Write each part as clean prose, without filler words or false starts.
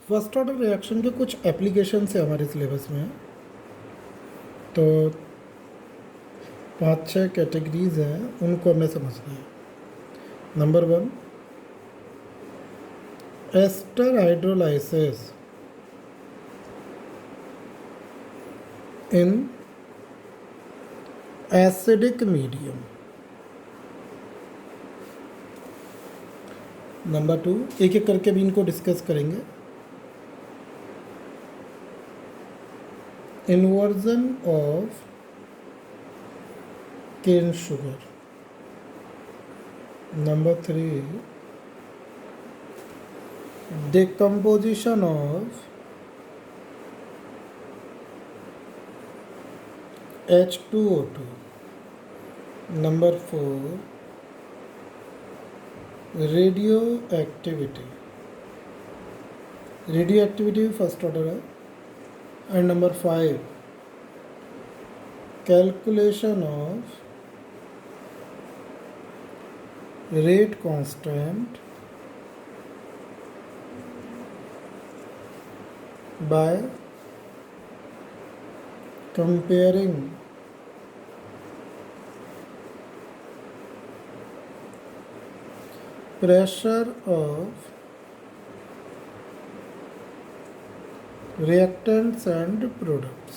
First order reaction के कुछ application है हमारे सिलेबस में। तो 5-6 कैटेगरीज हैं, उनको हमें समझना है। Number 1, ester hydrolysis in acidic medium. Number 2, एक एक करके भी इनको डिस्कस करेंगे। Inversion of cane sugar. Number 3, decomposition of H2O2। Number 4, radioactivity first order है। And number 5, calculation of rate constant by comparing pressure of reactants and products।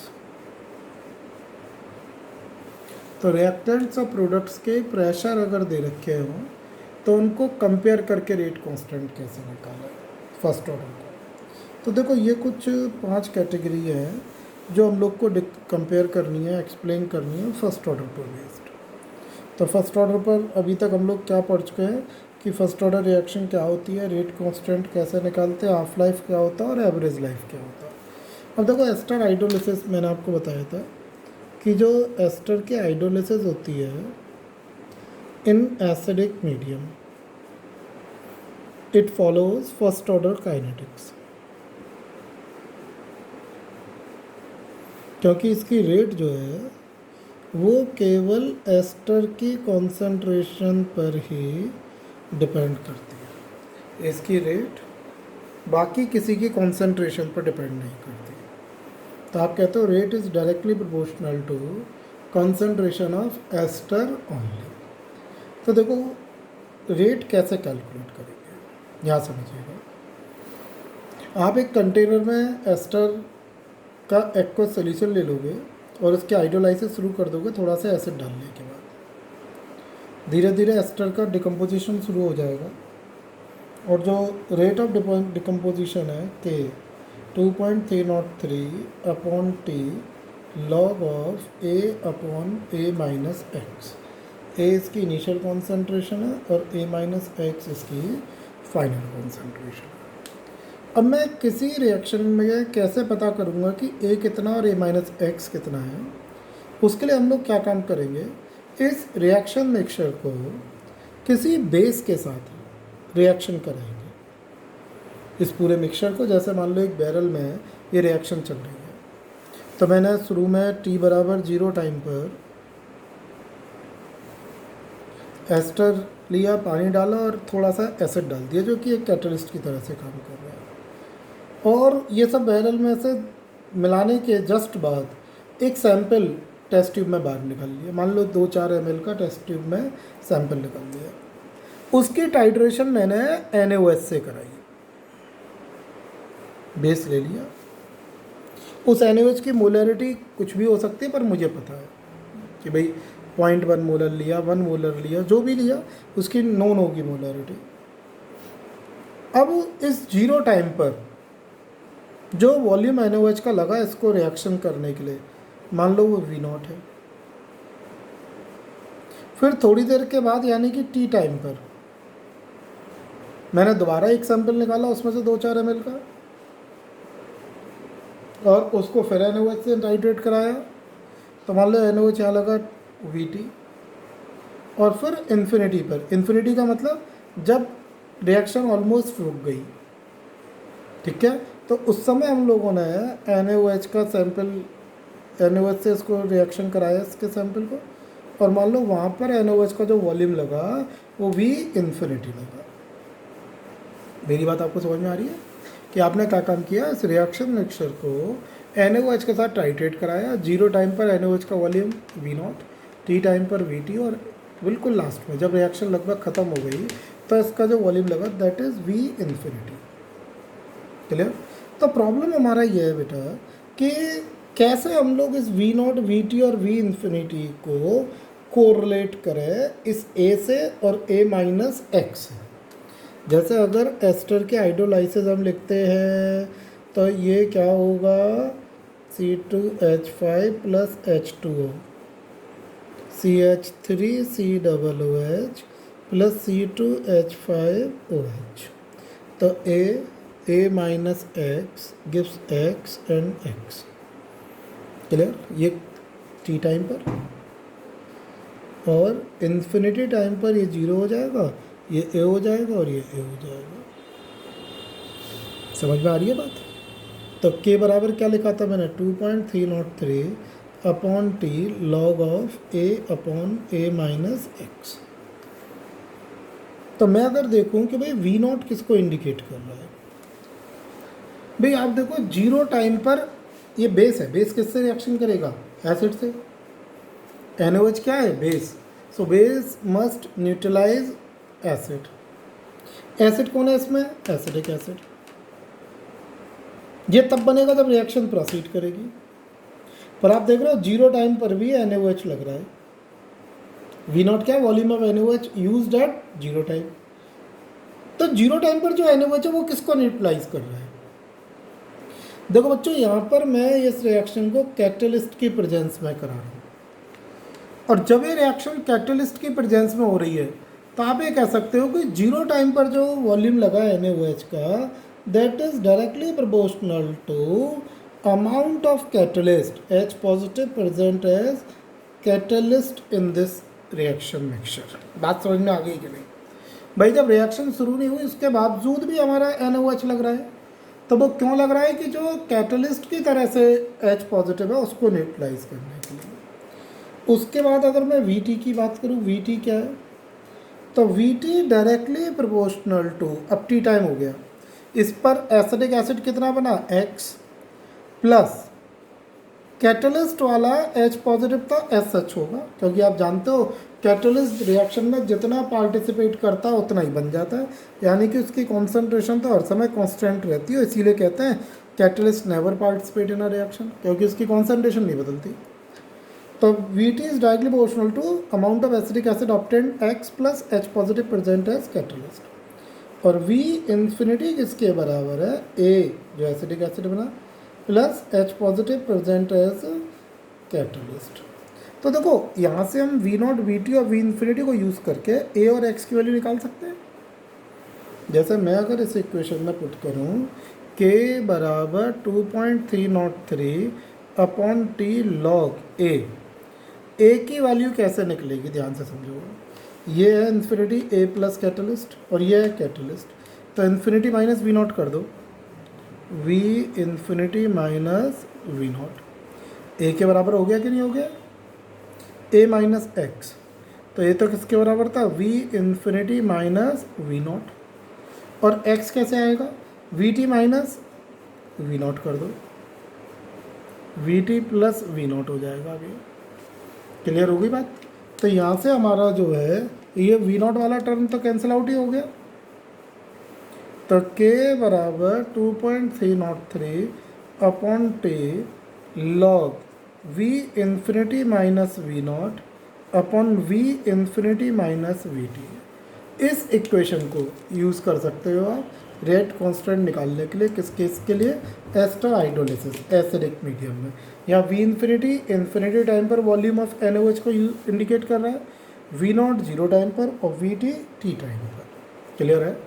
तो reactants और products के प्रेशर अगर दे रखे हों तो उनको कंपेयर करके रेट कांस्टेंट कैसे निकालें फर्स्ट ऑर्डर का। तो देखो ये कुछ 5 कैटेगरी हैं जो हम लोग को कंपेयर करनी है, एक्सप्लेन करनी है फर्स्ट ऑर्डर पर बेस्ड। तो फर्स्ट ऑर्डर पर अभी तक हम लोग क्या पढ़ चुके हैं कि फर्स्ट ऑर्डर रिएक्शन क्या होती है, रेट कांस्टेंट कैसे निकालते हैं, हाफ लाइफ क्या होता है और एवरेज लाइफ क्या होता है। अब देखो एस्टर हाइड्रोलिसिस मैंने आपको बताया था कि जो एस्टर की हाइड्रोलिसिस होती है इन acidic medium, it follows first order kinetics. क्योंकि इसकी रेट जो है वो केवल एस्टर की कॉन्सेंट्रेशन पर ही डिपेंड करती है। इसकी रेट बाकी किसी की कॉन्सेंट्रेशन पर डिपेंड नहीं करती। तो आप कहते हो rate is directly proportional to concentration of ester only. तो देखो रेट कैसे कैलकुलेट करेंगे यहाँ समझिएगा। आप एक कंटेनर में एस्टर का एक्वस सॉल्यूशन ले लोगे और उसके हाइड्रोलाइसिस शुरू कर दोगे थोड़ा सा एसिड डालने के बाद। धीरे धीरे एस्टर का डिकम्पोजिशन शुरू हो जाएगा और जो रेट ऑफ डिकम्पोजिशन है के 2.303/T log of A/A-X। A इसकी इनिशियल कॉन्सेंट्रेशन है और A-X इसकी फाइनल कॉन्सेंट्रेशन है। अब मैं किसी रिएक्शन में कैसे पता करूँगा कि A कितना और A-X कितना है। उसके लिए हम लोग क्या काम करेंगे, इस रिएक्शन मिक्सचर को किसी बेस के साथ रिएक्शन कराएंगे। इस पूरे मिक्सचर को, जैसे मान लो एक बैरल में ये रिएक्शन चल रही है, तो मैंने शुरू में t बराबर 0 टाइम पर एस्टर लिया, पानी डाला और थोड़ा सा एसिड डाल दिया जो कि एक कैटलिस्ट की तरह से काम कर रहा है। और ये सब बैरल में से मिलाने के जस्ट बाद एक सैंपल टेस्ट ट्यूब में बाहर निकाल लिया। मान लो 2-4 ml का टेस्ट ट्यूब में सैंपल निकाल दिया। उसकी टाइट्रेशन मैंने NaOH से कराई। बेस ले लिया, उस NaOH की मोलरिटी कुछ भी हो सकती है पर मुझे पता है कि भाई 0.1 मोलर लिया, 1 मोलर लिया, जो भी लिया उसकी नोन होगी मोलरिटी। अब इस 0 टाइम पर जो वॉल्यूम NaOH का लगा इसको रिएक्शन करने के लिए, मान लो वो V0 है। फिर थोड़ी देर के बाद यानी कि T टाइम पर मैंने दोबारा एक सैंपल निकाला उसमें से 2-4 ml का और उसको फिर NaOH से टाइट्रेट कराया। तो मान लो NaOH यहाँ लगा VT और फिर इन्फिनिटी पर। इन्फिनिटी का मतलब जब रिएक्शन ऑलमोस्ट रुक गई, ठीक है, तो उस समय हम लोगों ने NaOH का सैंपल, NaOH से इसको रिएक्शन कराया इसके सैंपल को, और मान लो वहाँ पर NaOH का जो वॉल्यूम लगा वो V इन्फिनिटी लगा। मेरी बात आपको समझ में आ रही है कि आपने क्या काम किया, इस रिएक्शन मिक्सचर को NaOH के साथ टाइट्रेट कराया, 0 टाइम पर NaOH का वॉल्यूम V0, T टाइम पर Vt, और बिल्कुल लास्ट में जब रिएक्शन लगभग ख़त्म हो गई तो इसका जो वॉल्यूम लगा that is V infinity. Clear. तो प्रॉब्लम हमारा ये है बेटा कि कैसे हम लोग इस V0, Vt और V इन्फिनिटी को कोरिलेट करें इस A से और A माइनस एक्स से। जैसे अगर एस्टर के हाइड्रोलाइसिस हम लिखते हैं तो ये क्या होगा, C2H5 plus H2O, CH3COOH plus C2H5OH। तो A minus x gives x and x. Clear. ये T टाइम पर, और इन्फिनिटी टाइम पर ये 0 हो जाएगा, ये A हो जाएगा और ये A हो जाएगा। समझ में आ रही है बात। तो K बराबर क्या लिखा था मैंने, 2.303 upon T log of A upon A minus x. तो मैं अगर देखूं कि भाई V0 किसको इंडिकेट कर रहा है, भाई आप देखो 0 टाइम पर ये बेस है, बेस किससे रिएक्शन करेगा, एसिड से। NaOH क्या है, base, so base must neutralise acid. Acid कौन है इसमें, एसिडिक एसिड। ये तब बनेगा जब रिएक्शन प्रोसीड करेगी। पर आप देख रहे हो 0 टाइम पर भी NaOH लग रहा है। V0 क्या, volume of NaOH used eight 0 time. तो 0 टाइम पर जो NaOH है वो किसको न्यूट्रलाइज कर रहा है। देखो बच्चों, यहाँ पर मैं इस रिएक्शन को कैटलिस्ट की प्रेजेंस में करा रहा हूँ, और जब ये रिएक्शन कैटलिस्ट की प्रेजेंस में हो रही है तो आप ये कह सकते हो कि 0 टाइम पर जो वॉल्यूम लगा है NaOH का, that is directly proportional to amount of catalyst H positive present as catalyst in this reaction mixture. बात समझ में आ गई कि नहीं भाई। जब रिएक्शन शुरू नहीं हुई उसके बावजूद भी हमारा NaOH लग रहा है, तो वो क्यों लग रहा है कि जो कैटलिस्ट की तरह से H पॉजिटिव है उसको न्यूट्रलाइज करने के लिए। उसके बाद अगर मैं Vt की बात करूँ, Vt क्या है, तो Vt डायरेक्टली प्रोपोर्शनल टू, अब T टाइम हो गया, इस पर एसिडिक एसिड कितना बना, X, प्लस कैटलिस्ट वाला H पॉजिटिव था SH होगा, क्योंकि आप जानते हो कैटलिस्ट रिएक्शन में जितना पार्टिसिपेट करता है उतना ही बन जाता है, यानी कि उसकी कॉन्सेंट्रेशन तो हर समय कांस्टेंट रहती है। इसीलिए कहते हैं catalyst never participate in a reaction, क्योंकि उसकी कॉन्सेंट्रेशन नहीं बदलती। तो Vt is directly proportional to amount of acidic acid obtained X plus H positive present as catalyst, और V इन्फिनिटी किसके बराबर है, A जो एसिडिक एसिड बना plus H positive present as catalyst. तो देखो यहाँ से हम V0, Vt और V इन्फिनिटी को यूज़ करके A और X की वैल्यू निकाल सकते हैं। जैसे मैं अगर इस इक्वेशन में पुट करूँ K बराबर 2.303 अपॉन T लॉग A की वैल्यू कैसे निकलेगी, ध्यान से समझो। ये है इन्फिनिटी A प्लस कैटलिस्ट और ये है कैटलिस्ट, तो इन्फिनिटी माइनस V0 कर दो, V infinity minus V0 A के बराबर हो गया कि नहीं हो गया, A माइनस एक्स। तो ये तो किसके बराबर था, V इन्फिनिटी माइनस V0, और X कैसे आएगा, Vt माइनस V0 कर दो, Vt प्लस V0 हो जाएगा। अभी क्लियर हो गई बात। तो यहाँ से हमारा जो है ये V0 वाला टर्म तो कैंसिल आउट ही हो गया। तो K बराबर 2.303 upon T log V infinity minus V0 upon V infinity minus Vt। इस इक्वेशन को यूज़ कर सकते हो आप रेट कांस्टेंट निकालने के लिए। किस केस के लिए, एस्टर हाइड्रोलिसिस एसिडिक मीडियम में। यहाँ V इन्फिनिटी टाइम पर वॉल्यूम ऑफ NaOH को इंडिकेट कर रहा है, V0 0 टाइम पर और Vt T टाइम पर। क्लियर है।